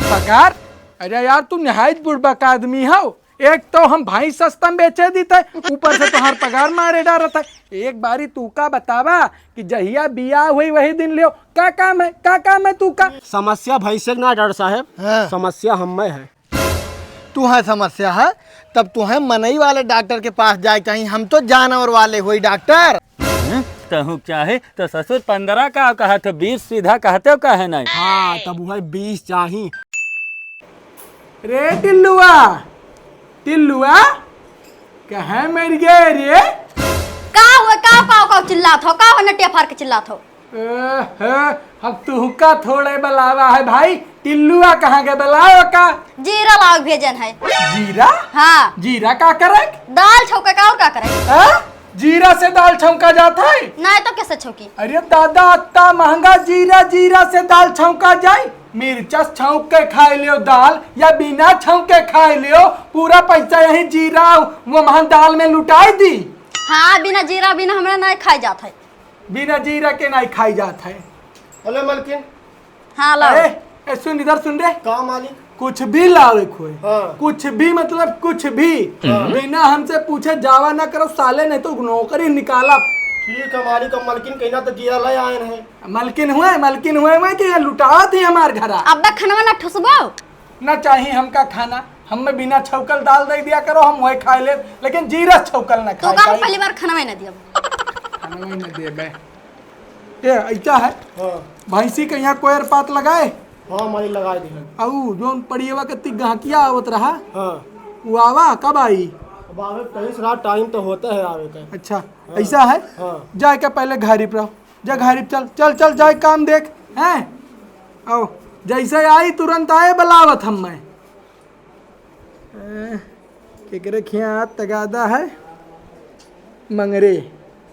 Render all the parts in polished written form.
पगार? अरे यार तू निहायत बुड़बक आदमी हो। एक तो हम भाई सस्ता में बेचे दी थे, ऊपर से तुम्हार पगार मारे डाल था। एक बारी तू का बतावा कि जहिया बिया हुई वही दिन लियो। क्या काम है, क्या काम है तू का? समस्या भैंसे ना डर साहब, समस्या हमें है। तू है समस्या है तब तू है मनई वाले डॉक्टर के पास जाए चाहिए। हम तो जानवर वाले हुई डॉक्टर। तहु चाहे तो ससुर 15 का कहा तो 20 सीधा कहते हो कहे नहीं। हाँ तब वह 20 चाहिए। रे टिल्लुआ, टिल्लुआ कहे मर गए रे? का हुआ का पाव का चिल्लात हो, का हो नटिया फाड़ के चिल्लात हो। अब तू का थोड़े बलावा है भाई। टिल्लुआ कहाँ के बलावा का? जीरा लाग भेजन है। जीरा? हाँ जीरा का करे? दाल छौका का और का करे? जीरा से दाल छौंका जाता है? नहीं तो कैसे छौकी? अरे दादा इतना महंगा जीरा, जीरा से दाल छौंका जाए? मिर्चा छौंक के खाए लियो दाल या बिना छौंक के खाए लियो, पूरा पैसा यही जीरा वो महंगा दाल में लुटाई दी। हाँ बिना जीरा बिना हमरा नहीं खाई जात है। बिना जीरा के नहीं खाई जात है। हेलो मलकिन। हाँ लो। सुन इधर सुन रे। का मालिक? कुछ भी लावे खोए। हाँ। कुछ भी मतलब कुछ भी बिना हमसे पूछे जावा ना करो साले, नहीं तो नौकरी निकाला। ठीक है मालिक। अब मलकिन कहना तो जीरा ले आए हैं। मलकिन हुए कि ये लुटा थी हमार घरा। अब तक खाना ना ठुसबो ना चाहिए हमका खाना। हमें बिना छौकल दाल दे दिया करो, हम वही खाए ले, लेकिन जीरा छौकल ना तो खाए। का पहली बार खाना ना दियो। खाना नहीं दे बे। ये ऐसा है। हाँ भैंसी के यहाँ कोयर पात लगाए। हाँ मालिक लगा दी। औ जोन पड़िएवा के तिगहकिया आवत रहा। हाँ वो आवा कब आई? अब आवे कहीं से रात टाइम तो होता है आवे का। अच्छा ऐसा है। हाँ। जाए के पहले घारी पर रहो। जा घारी चल चल चल जाए काम देख हैं। आओ जैसे आई तुरंत आए बलावत हम मैं। केकरे खिया तगादा है मंगरे।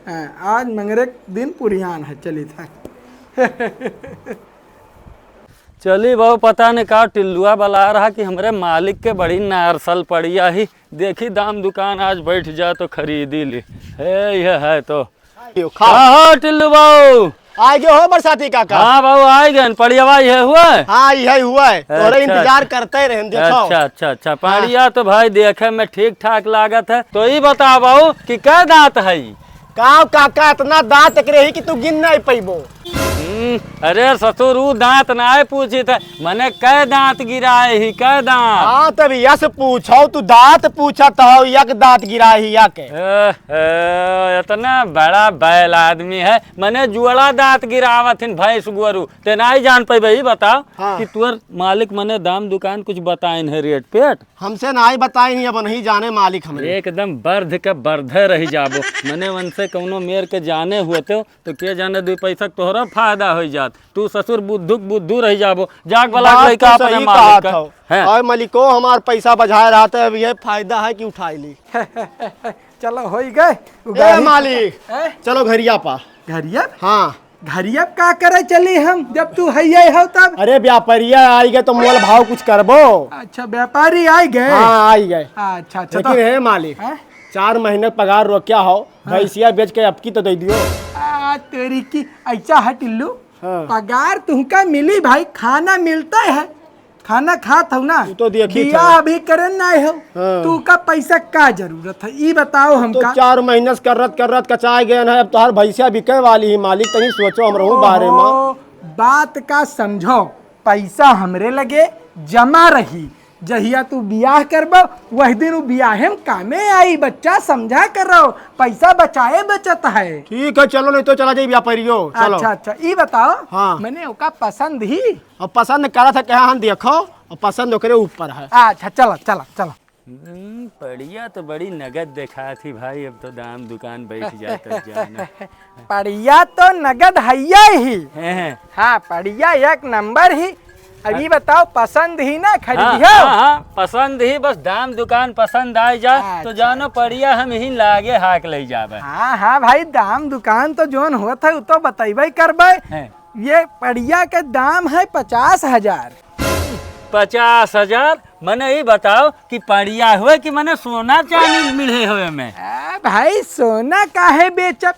आज मंगरे दिन पुरियान है। चली था चली बहु पता नहीं का टिल्लुआ बला रहा कि हमारे मालिक के बड़ी नारसल पड़िया ही देखी दाम दुकान आज बैठ जा तो खरीदी ली है। यह है तो हाँ टिल्लू बाबू आ गए हो बरसाती काका? हाँ बाबू आए गए पड़िया ये हुआ है। हाँ यही हुआ है। थोड़ा इंतजार करते रहे देखो। अच्छा पड़िया तो भाई देखे में ठीक ठाक लागत है। तो ये बता बाबू कि क्या दांत है? काका इतना दांत एक रही कि तू गिन नहीं पैबो। अरे ससुर दांत ना पूछी थे मने कै दांत गिराए ही कै दांत। हाँ तब यस पूछो तू दांत पूछा तो यक दांत गिराए ही यक। इतना बड़ा बैल आदमी है मने जुआड़ा दांत गिरावत भैंस गुरु ते नहीं जान पे। बताओ हाँ। कि तुअर मालिक मने दाम दुकान कुछ बताइन है रेट पेट? हमसे नहीं बताई नहीं, अब नहीं जाने मालिक हमरे। एकदम बर्ध के बर्धे रही जाबो मने उनसे कौनो मेर के जाने हुए तो के जाने 2 पैसा तोहरा फायदा हो जात। तू ससुर बुद्धू रही जाबो। जाग वाला लड़का अपने मालिक का है। और मलिको हमार पैसा बझाए रहा था। अब ये फायदा है कि उठाई ली। चलो हो गए ए मालिक चलो घरिया पा। घरिया? हाँ घरिया का करे चली हम जब तू है हो तब? अरे व्यापारिया आई गए तो मोल भाव कुछ करबो। अच्छा व्यापारी आई गए। हाँ आई गए। अच्छा लेकिन है मालिक 4 महीने पगार रोक्या हो। भैंसिया बेच के अब की तो दे दियो। तेरी की ऐसा है टिल्लू। हाँ। पगार तुमका मिली भाई, खाना मिलता है, खाना खात हो ना। तो देखी बिया अभी करे ना हो। हाँ। तू का पैसा का जरूरत है ये बताओ हमका। तो 4 महीने से करत कचाए गए है। अब तो हर भैंसिया बिके वाली ही मालिक। तनी सोचो हम रहू बारे में। बात का समझो। पैसा हमरे लगे जमा रही। जहिया तू बियाह करबो वही दिन वो बियाहे में कामे आई। बच्चा समझा कर रहो पैसा बचाए बचत है। ठीक है चलो नहीं तो चला जाए व्यापारियों। चलो। अच्छा ये बताओ। हाँ। मैंने ओका पसंद ही। अब पसंद करा था क्या हम देखो। और पसंद ओकरे ऊपर है। अच्छा चलो। बढ़िया तो बड़ी नगद देखा थी भाई। अब तो दाम दुकान बैठ जाता जाना। पड़िया तो नगद हैया ही। हैं। हाँ पड़िया एक नंबर ही। अभी बताओ पसंद ही ना खरीदियो। हाँ, पसंद ही बस दाम दुकान पसंद आ जाए तो जानो पड़िया हम ही लागे हाक ले जाबे। हाँ भाई दाम दुकान तो जोन होता है वो तो बतेबे करबे। ये पड़िया का दाम है 50,000। 50,000? मने ये बताओ कि पड़िया हुए कि मने सोना चांदी मिले हुए में? भाई सोना काहे बेचब,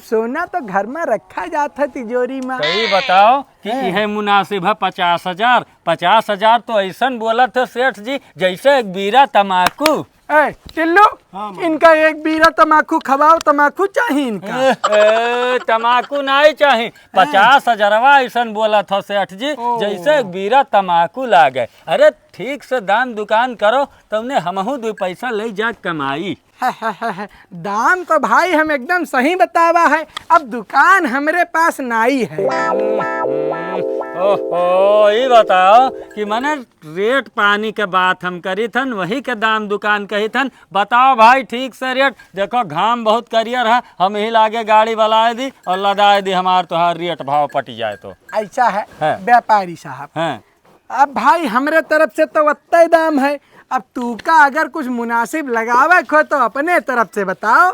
सोना तो घर में रखा जाता तिजोरी में। सही बताओ कि यह मुनासिब है 50,000। 50,000 तो ऐसा बोला था सेठ जी जैसे एक बीरा तमाकू। ए टिल्लू, इनका एक बीरा तमाकू खवाओ, तमाकू चाहिए इनका। तमाकू नहीं चाहिए, 50,000 ऐसा बोला था सेठ जी जैसे एक बीरा तमाकू ला गए। अरे ठीक से दाम दुकान करो, तुमने हमहू 2 पैसा ले जा कमाई। दाम तो भाई हम एकदम सही बतावा है, अब दुकान हमरे पास नाई है। ओहो, ये बताओ कि मैंने रेट पानी के बात हम करी थन, वही के दाम दुकान कही थन। बताओ भाई ठीक से रेट। देखो घाम बहुत करियर है, हम ही लागे गाड़ी बलाए दी और लदाए दी, हमार तो हर रेट भाव पट जाए तो। ऐसा है व्यापारी साहब। हैं अब भाई हमरे तरफ से तो उतना ही दाम है, अब तू का अगर कुछ मुनासिब लगावे खो तो अपने तरफ से बताओ।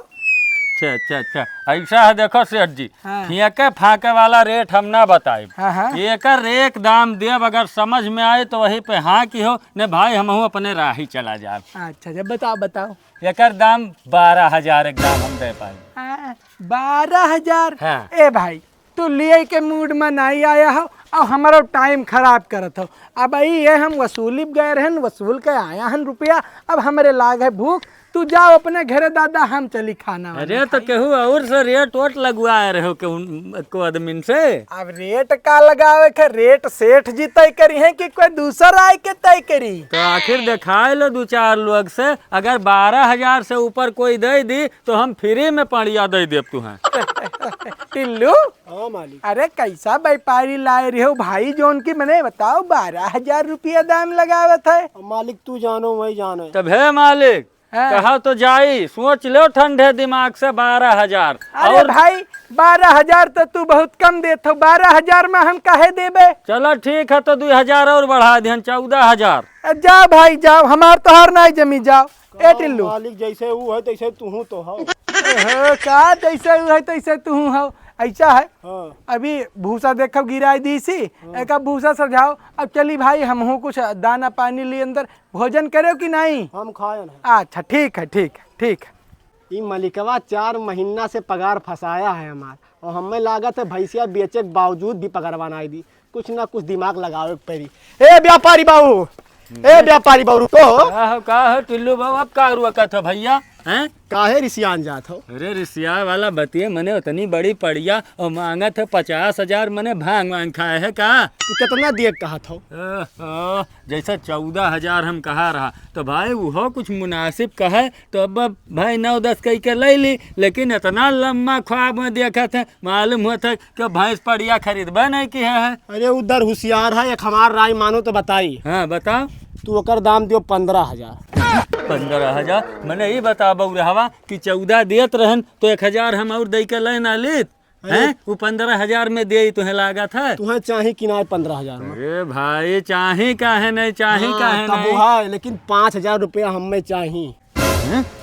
अच्छा ऐसा है। देखो सेठ जी, हाँ। फेंके फाके वाला रेट हम ना बताए, हाँ। एकर एक दाम देव, अगर समझ में आए तो वही पे हाँ की हो, ने भाई हमहू अपने राही चला जाए। अच्छा जब बताओ। एकर दाम 12,000 एक दाम हम दे पाए। 12,000। हाँ। ए भाई तू लिए के मूड में नहीं आया हो और हमारा टाइम खराब करत हो। अब ये हम वसूली गए रहन, वसूल के आया हन रुपया, अब हमारे लाग है भूख। तू जाओ अपने घरे दादा, हम चली खाना। अरे तो केहू और से रेट वोट लगवाए रहो को आदमी से। अब रेट का लगावे के, रेट सेठ जी तय करी है कि कोई दूसरा आए के तय करी? तो आखिर दिखाए लो 2-4 लोग से, अगर 12,000 से ऊपर कोई दे दी तो हम फ्री में पड़िया दे देव तुम्हें। टिल्लू, हाँ मालिक। अरे कैसा व्यापारी लाए रहे हो भाई, जोन की मैंने बताओ 12,000 रुपया दाम लगावत है। मालिक तू जानो वही जाने। तब है मालिक, हाँ। कहा तो जाई, सोच लो ठंडे दिमाग से 12,000। अरे और भाई 12,000 तो तू बहुत कम देते हो, 12,000 में हम काहे देबे? चलो ठीक है, तो 2,000 और बढ़ा दिहन, 14,000। जाओ भाई जाओ, हमार तो हार नहीं जमी, जाओ। ए टिल्लू, मालिक जैसे वो है तैसे तू तो हो। का जैसे है तैसे तू हो, ऐसा है। हाँ। अभी भूसा देखो गिराई दी सी, एक भूसा सजाओ। अब चली भाई हम कुछ दाना पानी लिए अंदर, भोजन करो कि नहीं? हम खाए ना। अच्छा ठीक है। ये मलिकवा 4 महीना से पगार फंसाया है हमार, और हमें लागत है भैंसिया बेचे के बावजूद भी पगार बनाई दी। कुछ ना कुछ दिमाग लगावे के पड़ी। ए व्यापारी बाबू, रुको। का है टिल्लू बाबू, अब का रुआ था भैया? हैं काहे रिसियान जात हो? अरे रिसिया वाला बतिए, मने उतनी बड़ी पड़िया और मांगा था 50,000, मने भांग वांग खाए है का? तू कितना दिए कहा था? जैसा 14,000 हम कहा रहा, तो भाई वो कुछ मुनासिब कहे तो अब भाई 9-10 कही के ले ली, लेकिन इतना लम्बा ख्वाब में देखा था, मालूम हुआ था कि भैंस पड़िया खरीदबे नहीं की है। अरे उधर होशियार है, एक हमार राय मानो तो बताई। हाँ बताओ। तू ओकर दाम दियो 15,000। 15,000? मैंने ये बता बऊ रहवा कि 14 देत रहन तो 1,000 हम और दे के लेना लेत हैं, वो 15,000 में दे तुम्हें लागत है। तुम्हें चाहे कि ना 15,000 में? अरे भाई चाहे काहे नहीं, चाहे काहे तब नहीं। वो है, लेकिन 5,000 रुपया हमें चाहिए।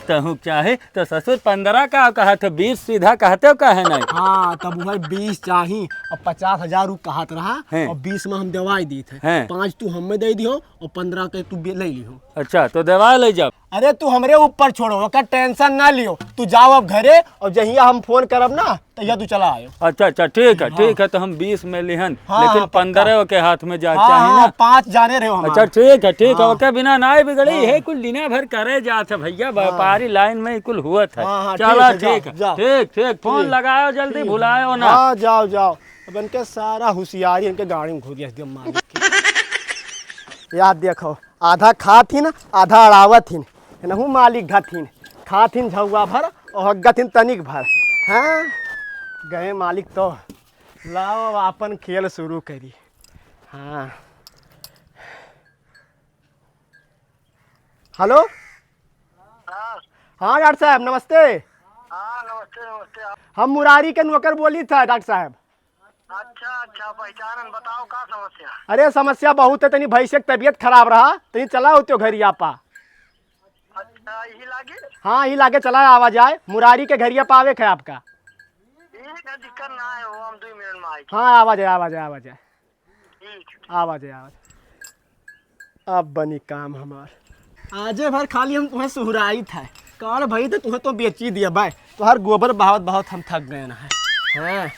तहु चाहे तो ससुर 15 का कहा तो 20 सीधा कहते हो काहे नहीं? हाँ तब वह 20 चाहिए और 50,000 कहत रहा, हैं। और 20 में हम दवाई दी थे। हैं। 5 तू हमें दे दियो और 15 के तू ले लियो। अच्छा तो दवा ले जाओ। अरे तू हमरे ऊपर छोड़ो, ओकर टेंशन ना लियो। तू जाओ अब घरे, और जहिया हम फोन करब ना तहिया तू चला आयो। अच्छा ठीक है, तो हम 20 में लिहन, हाँ, लेकिन हाँ, पक्का। 15 के हाथ में जा हाँ, चाहिए ना। 5 जाने रहे हो अच्छा हमारे। ठीक है, ओके बिना ना बिगड़ी है, कुल दिना भर करे जात है भैया, व्यापारी लाइन में कुल हुआ था। हाँ, चला ठीक है, ठीक जाओ, ठीक, फोन लगाओ जल्दी, भुलाओ ना। हाँ जाओ। अब इनके सारा होशियारी इनके गाड़ी में घुस गया मालिक के। याद देखो, आधा खाथिन आधा अड़ावथिन, नहू मालिक घथिन, खाथिन झौआ भर और गथिन तनिक भर। हाँ गए मालिक तो लाओ अब अपन खेल शुरू करी। हाँ हेलो। हाँ डॉक्टर साहब नमस्ते। हाँ नमस्ते। हम मुरारी के नौकर बोली था डॉक्टर साहब। अच्छा पहचानन, बताओ का समस्या? अरे समस्या बहुत है, तनी भैंस की तबीयत खराब रहा, तनी चला होते घर आपा। अच्छा यही लागे? हाँ ही लागे चला आवा जाए, मुरारी के घरिया पावे है आपका। ठीक है, दिक्कत ना है, वो हम 2 मिनट में आए। हाँ आवा जाए ठीक। आवा जाए। अब बनी काम हमार। आजे भर खाली हम तुम्हें सुहराई था, कार भाई तो तुम्हें तो बेची दिया भाई, तुहार गोबर बहावत हम थक गए ना है। हाँ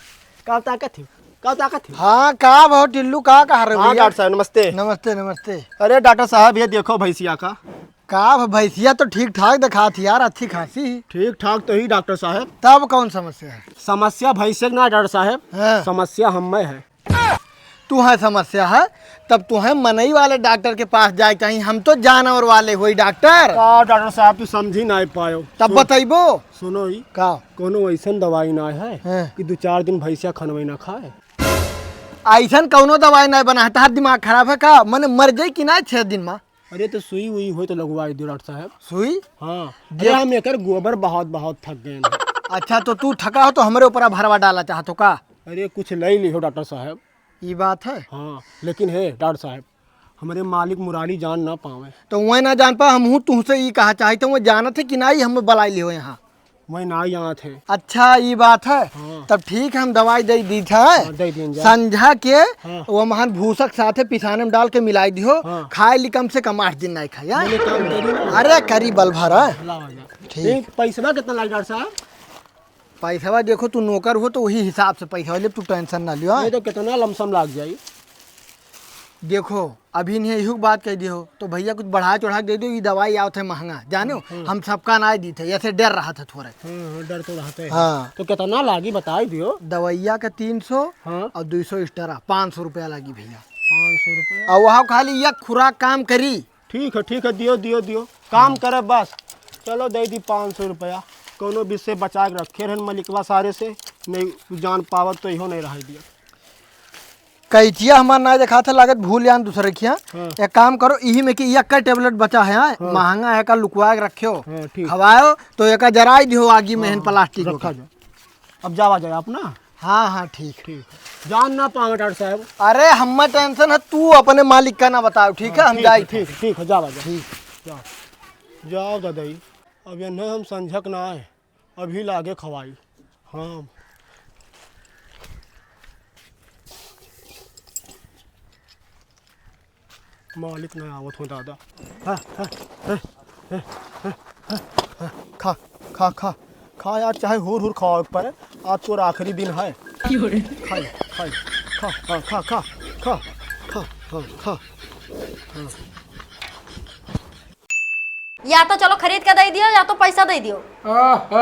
का ताकत थी? का ताकत है? हाँ का भाव टिल्लू का कहा रहे हाँ भैया? डॉक्टर साहब नमस्ते। नमस्ते नमस्ते। अरे डॉक्टर साहब ये देखो भैंसिया का। का भैंसिया तो ठीक ठाक दिखा थी यार, अच्छी खासी ही। ठीक ठाक तो ही डॉक्टर साहब। तब कौन समस्या है? समस्या भैंसे ना डॉक्टर साहब, हाँ। समस्या हमें है। तू है समस्या है तब तू है मनई वाले डॉक्टर के पास जाए चाहिए, हम तो जानवर वाले हुई डॉक्टर। का डॉक्टर साहब तू समझी नहीं पायो। तब बतैबो सुनो ही का कोनो ऐसा दवाई ना है हाँ। कि 2-4 दिन भैंसिया खनवे ना खाए। ऐसा कौनो दवाई नहीं बना है, तार दिमाग खराब है का? मैंने मर जाई कि ना 6 दिन में? अरे तो सुई हुई हो तो लगवाई दो डॉक्टर साहब। सुई? हाँ अरे हम एकर गोबर बहुत थक गए हैं। अच्छा तो तू थका हो तो हमारे ऊपर भरवा डाला चाहतो का? अरे कुछ ले लियो डॉक्टर साहब। ये बात है। हाँ लेकिन है डॉक्टर साहब हमारे मालिक मुरारी जान ना पावे। तो वह ना जान पा, हम हूँ तुमसे ये कहा चाहते वो जाना थे कि ना ही हमें बलाई लियो यहाँ। मैं ना यहाँ थे। अच्छा ये बात है। हाँ। तब ठीक है, हम दवाई दे दी था दे दीन जा। संझा के। हाँ। वो महान भूसक साथे पिसाने में डाल के मिलाई दियो। हाँ। खाए ली कम से कम 8 दिन नहीं खाया। मैंने काम करी ना। अरे करी बल भरा। लावा जा। ठीक। ठीक पैसा कितना लग डॉक्टर साहब? पैसा देखो तू नौकर हो तो वही हिसाब से पैसा ले, तू टेंशन ना लियो। ये तो कितना लमसम लग जाए। देखो अभी नहीं यही बात कह दियो तो भैया कुछ बढ़ा चढ़ा दे दो। ये दवाई आओ थे महंगा जानो, हम सबका ना दी थे, ऐसे डर रहा था थोड़ा। डर तो रहते हैं। हाँ। तो कितना लागी बताई दियो। दवाइया का 300 हाँ। और 200 एक्स्ट्रा 500 रुपया लगी भैया। 500 रुपये। और वहाँ खाली एक खुराक काम करी। ठीक है दियो काम करे बस। चलो दे दी 500 रुपया। कोनो बीच से बचा के रखे रहन मलिकवा सारे से, नहीं जान पावत तो इहो नहीं रह दिया। कैचिया हमारा ना देखा था, लागत भूल जान दूसरे खिया। हाँ। एक काम करो यही में कि एक का टेबलेट बचा है। हाँ। महंगा है का लुकवा के रखियो। हाँ, ठीक। खवाओ तो एक जराई दियो आगी में प्लास्टिक रखा जाओ। अब जावा जाए अपना। हाँ हाँ ठीक। ठीक जान ना पावे डॉक्टर साहब। अरे हमें टेंशन है, तू अपने मालिक का ना बताओ ठीक है? हम जाए ठीक है जावा जाओ। ठीक। जाओ दादाई। अब ये नहीं हम संझक ना आए, अभी लागे खवाई। हाँ मालिक नहीं आवत हो दादा। खा खा खा खा यार, चाहे हुर हुर खाओ पर आज तो आखिरी दिन है। खाई खाई खा खा खा खा खा खा खा खा। या तो चलो खरीद के दे दियो या तो पैसा दे दियो। ओहो,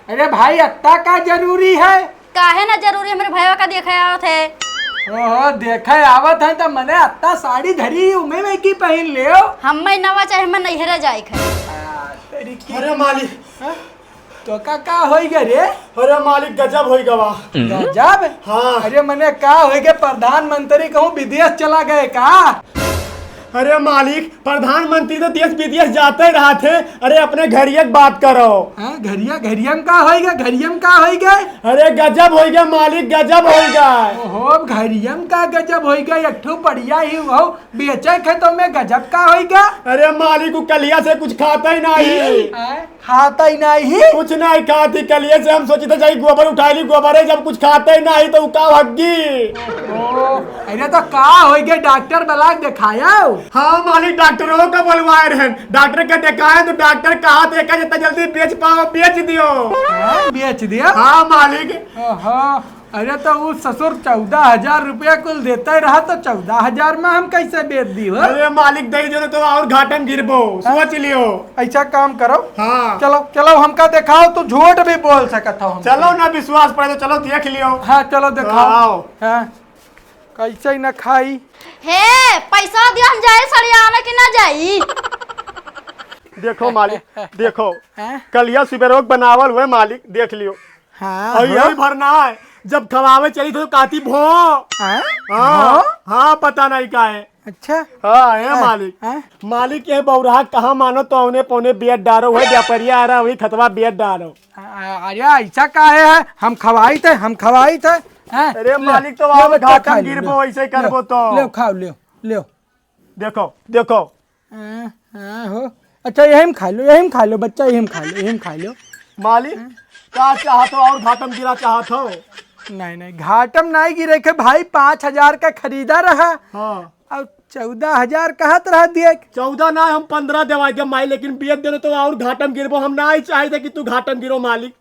अरे भाई अत्ता का जरूरी है? काहे ना जरूरी है, मेरे भैया का देखे आए थे। ओहो देखे आवत है तो मने अत्ता साड़ी धरी उमे में की पहन लियो। हम नवा चाहे मैं नैहरे जाए खे। तेरी की अरे मालिक, तो का होई गे रे? अरे मालिक गजब होई गवा। गजब? हाँ। अरे मने का होई गे, प्रधानमंत्री कहूँ विदेश चला गए का? अरे मालिक प्रधानमंत्री तो देश विदेश जाते ही रहा थे। अरे अपने घरिया की बात करो। हाँ, घरिया घरियम का होई गे? घरियम का होई गे? अरे गजब हो गया मालिक, गजब हो गया। ओहो घरियम का गजब होई गे, एक ठो बढ़िया ही वो बेचे खे तो में गजब का होई गे? अरे मालिक वो कलिया से कुछ खाता ही नहीं। खाता ही नहीं? कुछ नहीं खाती कलिया से। हम सोचे थे जाई गोबर उठाई ली, गोबर है जब कुछ खाता ही नहीं तो का भग्गी। अरे तो का होई गे, डॉक्टर बला के दिखाया? हाँ मालिक डॉक्टरों का बुलवाए रहे, डॉक्टर के दिखाए तो डॉक्टर कहा थे जितना जल्दी बेच पाओ बेच दियो। बेच दिया? हाँ मालिक। ओहो, अरे तो वो ससुर 14,000 रुपया कुल देता ही रहा तो 14,000 में हम कैसे बेच दी हो? अरे मालिक दे दो तो और घाटे में गिरबो, सोच लियो। ऐसा काम करो। हाँ चलो चलो हमका दिखाओ तो झूठ भी बोल सकता हूँ। चलो ना विश्वास पड़े तो चलो देख लियो। हाँ चलो दिखाओ। आओ। हाँ कैसे ही न खाई। हे पैसा दिया, हम जाए सड़ियाना कि ना जाई? देखो मालिक देखो, हैं? कलिया सुबेरोग बनावल हुए मालिक देख लियो। हाँ और यही भरना है, जब खवावे चली तो काती भो। हाँ? हाँ हाँ पता नहीं का है। अच्छा हाँ है मालिक। हाँ? मालिक ये बौराहा कहाँ मानो तो औने पौने बेट डारो है, व्यापारिया आ रहा वही खतवा बेट डारो। अरे ऐसा काहे है, हम खवाई थे हैं? अरे ले, मालिक तो ले वहाँ बच्चा घाटा खा में लो, गिरबो, लो, ऐसे करबो लो, तो। ले खाओ ले। देखो देखो। हाँ हो। अच्छा यही में खा लो बच्चा, यही में खा लो। मालिक क्या चाहत हो और घाटम गिरा चाहत हो? नहीं घाटम नहीं गिरे के भाई, 5,000 का खरीदा रहा हाँ और 14,000 कहत रहा दिए। 14 ना हम 15 देवा दे माई, लेकिन बेच दे तो और घाटम गिरबो। हम ना ही चाहे थे कि तू घाटम गिरो मालिक।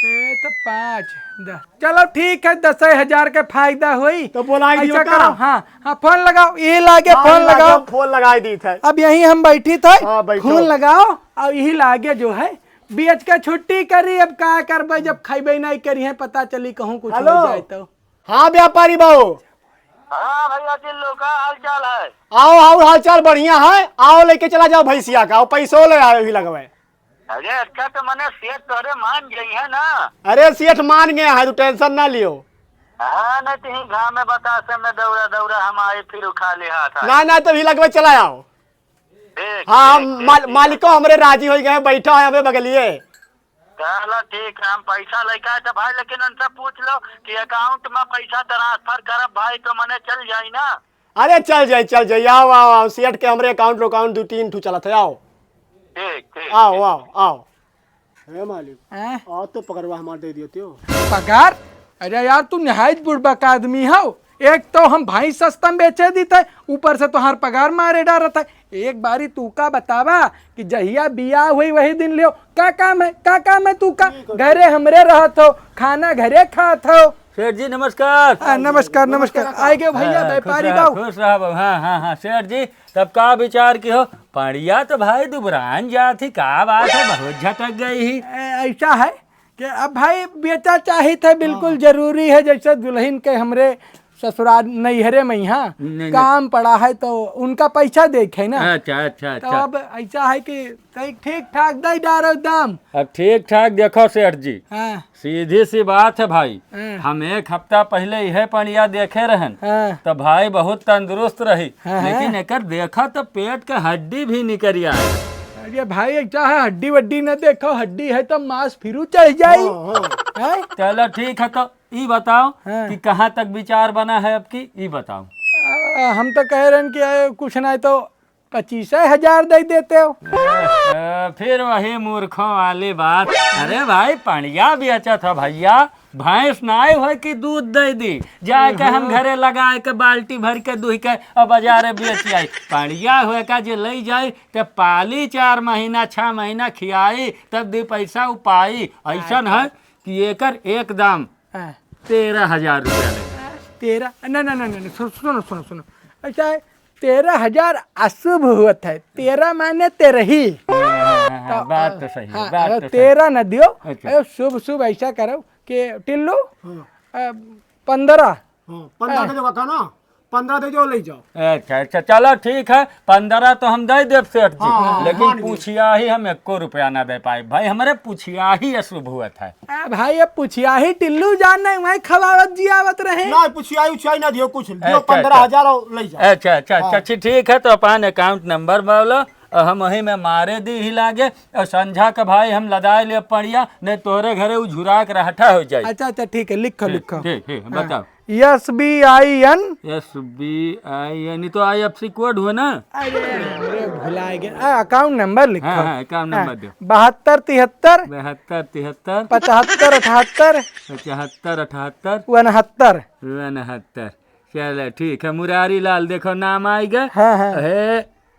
तो 5 10 चलो ठीक है, 10,000 का फायदा हुई। तो बोलाई दियो ऐसा का? करो, हाँ हाँ फोन लगाओ, ये लागे फोन लगाओ। फोन लगाई दी थे। अब यहीं हम बैठी थे, हाँ, बैठो। फोन लगाओ और यही लागे जो है बीएच का छुट्टी करी। अब का करबे जब खाइबे नहीं करी है, पता चली कहूँ कुछ हो हेलो। जाए तो। हाँ व्यापारी बाबू, हाँ भैया टिल्लू का हाल चाल है? आओ आओ, हाल चाल बढ़िया है। आओ लेके चला जाओ भैंसिया का, पैसों ले आए भी लगवाए। अरे अच्छा तो मैंने सेठ तोरे मान गई है ना? अरे सेठ मान गया है, तू टेंशन ना लियो। हाँ नहीं तो घाम में बतासे में दौड़ा दौड़ा हम आए फिर उठा ले हाथ। ना ना तो भी लगवाए चला आओ। ठीक हाँ ठीक, ठीक, ठीक। मालिको हमरे राजी हो गए, बैठा है हमें बगलिए। चलो ठीक है, हम पैसा लेके आए थे भाई, लेकिन उनसे पूछ लो कि अकाउंट में पैसा ट्रांसफर करब भाई तो मैंने चल जाई ना। अरे चल जाए, आओ आओ आओ, सेठ के हमरे अकाउंट 2-3 ठू चला था। आओ ठीक ठीक। आओ आओ आओ। हे मालिक, हैं? आओ तो पकड़वा हमार दे दियो त्यो। पगार? अरे यार तुम निहायत बुड़बक आदमी हो। एक तो हम भाई सस्ता में बेचे देते, ऊपर से तुम्हार पगार मारे डाल रहा था। एक बारी तू का बतावा कि जहिया बिया हुई वही दिन लियो। का काम है तू का? घरे हमरे रहत हो, खाना घरे खात हो। सेठ जी नमस्कार। नमस्कार आए गए भैया व्यापारी बाबू। खुश रहा बाबू। हाँ सेठ जी, तब का विचार की हो? पड़िया तो भाई दुबरान जा थी, का बात है, बहुत झटक गई ही। ऐसा है कि अब भाई बेचा चाही थे, बिल्कुल जरूरी है। जैसे दुल्हन के हमरे ससुराल नैहरे में यहाँ नहीं। काम पड़ा है तो उनका पैसा देखे ना। अच्छा। तो अब ऐसा है कि ठीक ठाक दे डारो दाम। अब ठीक ठाक देखो सेठ जी, हाँ सीधी सी बात है भाई। हाँ। हम एक हफ्ता पहले यह पड़िया देखे रहन, हाँ तो भाई बहुत तंदुरुस्त रही। हाँ। लेकिन एकर देखा तो पेट के हड्डी भी निकल आए। अरे भाई ऐसा है, हड्डी वड्डी न देखो, हड्डी है तो मांस फिरू चढ़ जाई। हैं? चलो ठीक है, तो ये बताओ हाँ। कि कहाँ तक विचार बना है आपकी, ये बताओ। हम तो कह रहे हैं कि कुछ नहीं तो 25,000 दे देते हो। फिर वही मूर्खों वाली बात। अरे भाई पड़िया भी अच्छा था भैया, भैंस नाई हो कि दूध दे दी, जाके हम घरे लगाए के बाल्टी भर के दूह के और बाजारे बेच आई। पड़िया हुए का जे ले जाई तो पाली 4 महीना 6 महीना खियाई, तब दी पैसा उपाई। ऐसा है कि एकर एक दाम हाँ। 13,000 रुपया ले। 13 न सुनो ऐसा है, 13,000 अशुभ हुआ है। 13 माने 13 ही। बात तो सही है, हाँ, बात अगर तो सही। 13 न दियो। अच्छा। अरे शुभ ऐसा करो कि टिल्लू 15। 15 दे दो ना, 15 दे दो, ले जाओ। अच्छा चलो ठीक है, 15 तो हम दे देव सेठ जी। हाँ, लेकिन मान गए। पूछिया ही हम 1 रुपया ना दे पाए भाई, हमारे पूछिया ही अशुभ हुआ था। भाई अब पूछिया ही टिल्लू जाने वही खवावत जियावत रहे। ना उछाई ना दियो, कुछ दियो, अच्छा, 15,000 और ले जाओ। अच्छा ठीक है, तो अपन अकाउंट नंबर बोलो और हम वही में मारे दी ही लागे और संझा का भाई हम लदाए ले पड़िया, नहीं तोरे घरे उ झुरा के रहठा हो जाए। अच्छा ठीक है, लिखो ठीक बताओ। SBIN। SBIN तो IFC कोड हुआ ना? अरे भुला गया, अकाउंट नंबर लिखो। हाँ अकाउंट नंबर दो। 72 73 72 73 75 78 75 78 69। 69। चलो ठीक है, मुरारी लाल देखो नाम आई गए। हाँ।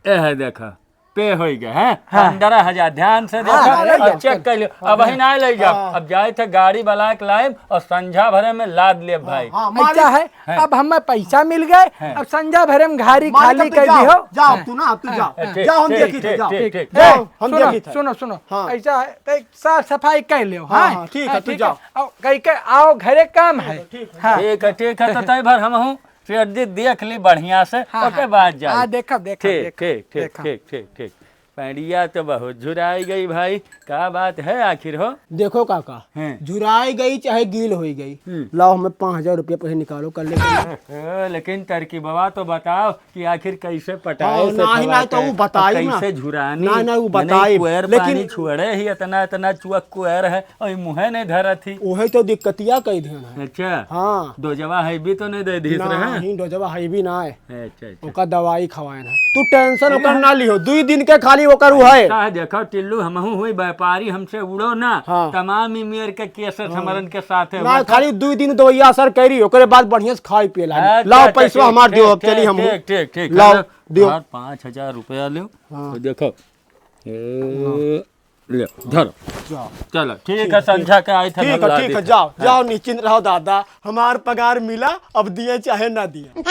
है देखो पे हो गए हैं 15,000। ध्यान से देखो और चेक कर लो। अब वही ना ले जाओ, अब जाए थे गाड़ी वाला के लाइव और संझा भरे में लाद ले भाई। ऐसा है, अब हमें पैसा मिल गए, अब संझा भरे में घारी खाली कर दी हो। जाओ तू ना, तू जाओ, हम देखी थे, जाओ। ठीक जाओ, हम देखी थे। सुनो हाँ। ऐसा है तो एक साफ सफाई कर लो। हाँ, ठीक है, तू जाओ। कहीं के आओ घरे काम है। हाँ ठीक है, तो तय भर हम हूँ फिर देख ली बढ़िया से, ओके बाद जाए। देखो ठीक। पैडिया तो बहुत झुराई गई भाई, क्या बात है आखिर हो? देखो काका, झुराई गई चाहे गील हो गई, लाओ हमें 5,000 रुपया पैसे निकालो, कर ले। लेकिन तरकीबवा तो बताओ कि आखिर कैसे पटाए से नहीं तो वो बताई ना, कैसे झुरानी। नहीं वो बताई, लेकिन छुड़े ही इतना चुअक कुएर है और मुँह नहीं धरा थी। वही तो दिक्कतिया कही थे। अच्छा हाँ, डोजवा है भी तो नहीं दे दी नहीं डोजवा है भी ना है। अच्छा ओका दवाई खवाए ना, तू टेंशन ओकर ना लियो, 2 दिन के खाली ओकर है। देखो टिल्लू हमहू हुई व्यापारी, हमसे उड़ो ना। हाँ। तमाम मेर के केसेस हमरन के साथ है। ना खाली 2 दिन दवाइया असर करी, ओकरे बाद बढ़िया से खाई पिए लागी। लाओ पैसा हमार दियो, अब चली हम। ठीक लाओ दियो। 5,000 रुपया लो। तो देखो ले धरो जाओ चलो ठीक है संध्या के आए थे ठीक है जाओ जाओ निश्चिंत रहो दादा, हमार पगार मिला, अब दिए चाहे ना दिए।